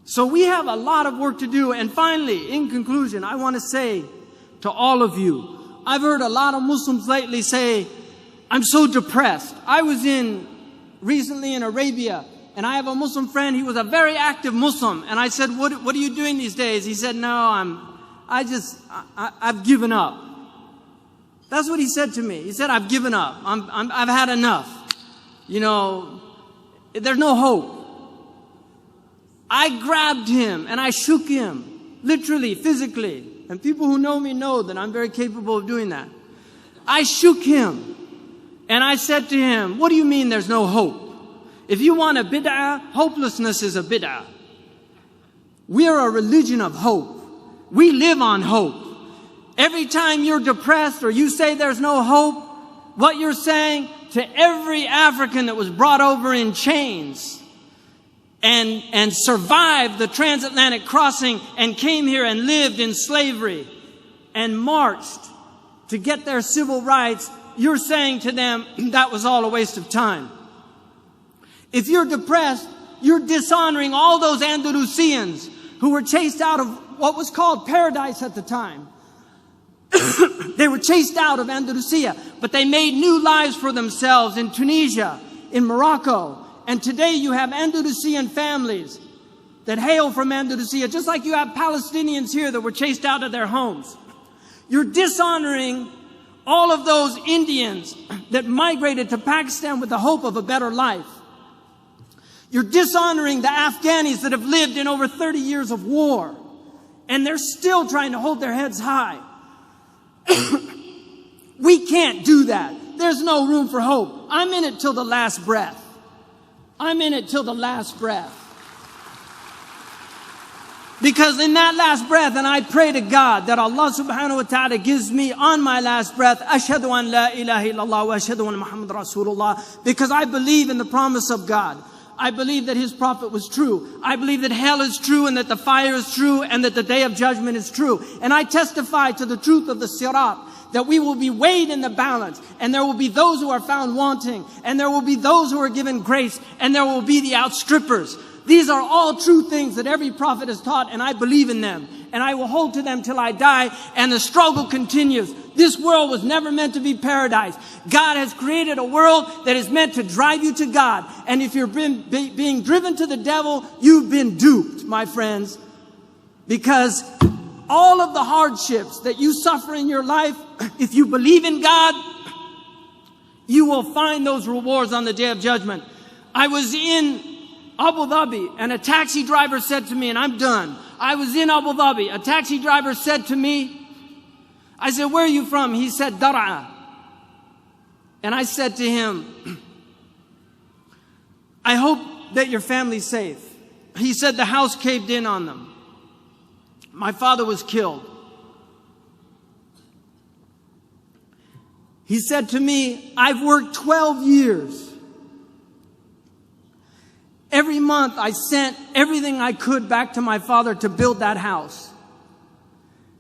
So we have a lot of work to do. And finally, in conclusion, I want to say to all of you, I've heard a lot of Muslims lately say, I'm so depressed. I was recently in Arabia, and I have a Muslim friend. He was a very active Muslim. And I said, what are you doing these days? He said, no, I've given up. That's what he said to me. He said, I've given up. I've had enough. You know, there's no hope. I grabbed him and I shook him, literally, physically. And people who know me know that I'm very capable of doing that. I shook him and I said to him, what do you mean there's no hope? If you want a bid'ah, hopelessness is a bid'ah. We are a religion of hope. We live on hope. Every time you're depressed or you say there's no hope, what you're saying to every African that was brought over in chains and survived the transatlantic crossing and came here and lived in slavery and marched to get their civil rights, you're saying to them that was all a waste of time. If you're depressed, you're dishonoring all those Andalusians who were chased out of what was called paradise at the time. They were chased out of Andalusia, but they made new lives for themselves in Tunisia, in Morocco. And today you have Andalusian families that hail from Andalusia, just like you have Palestinians here that were chased out of their homes. You're dishonoring all of those Indians that migrated to Pakistan with the hope of a better life. You're dishonoring the Afghanis that have lived in over 30 years of war, and they're still trying to hold their heads high. We can't do that. There's no room for hope. I'm in it till the last breath. I'm in it till the last breath. Because in that last breath, and I pray to God that Allah subhanahu wa ta'ala gives me on my last breath, Ashhadu an la ilaha illallah wa ashhadu anna Muhammad Rasulullah, because I believe in the promise of God. I believe that His prophet was true. I believe that hell is true and that the fire is true and that the day of judgment is true. And I testify to the truth of the sirat, that we will be weighed in the balance, and there will be those who are found wanting, and there will be those who are given grace, and there will be the outstrippers. These are all true things that every prophet has taught, and I believe in them. And I will hold to them till I die, and the struggle continues. This world was never meant to be paradise. God has created a world that is meant to drive you to God. And if you're being driven to the devil, you've been duped, my friends. Because all of the hardships that you suffer in your life, if you believe in God, you will find those rewards on the day of judgment. I was in Abu Dhabi, and a taxi driver said to me, and I'm done. I was in Abu Dhabi. A taxi driver said to me, I said, where are you from? He said, Dar'a. And I said to him, I hope that your family's safe. He said the house caved in on them. My father was killed. He said to me, I've worked 12 years. Every month I sent everything I could back to my father to build that house.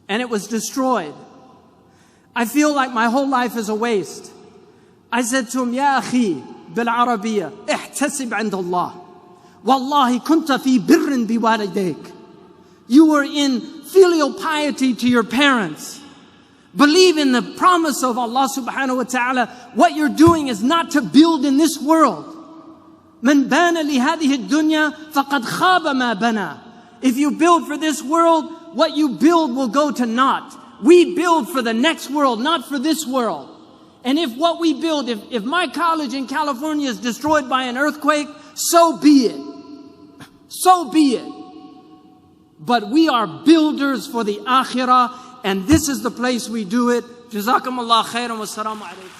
And it was destroyed. I feel like my whole life is a waste. I said to him, Ya akhi, bil Arabiya, ihtasib 'inda Allah. Wallahi kunta fi birrin biwalidayk. You were in filial piety to your parents. Believe in the promise of Allah subhanahu wa ta'ala. What you're doing is not to build in this world. من بان لهذه الدنيا فقد خاب ما بنى. If you build for this world, what you build will go to naught. We build for the next world, not for this world. And if what we build, if my college in California is destroyed by an earthquake, so be it. So be it. But we are builders for the akhirah, and this is the place we do it. Jazakumullah khairan wa assalamu alaikum.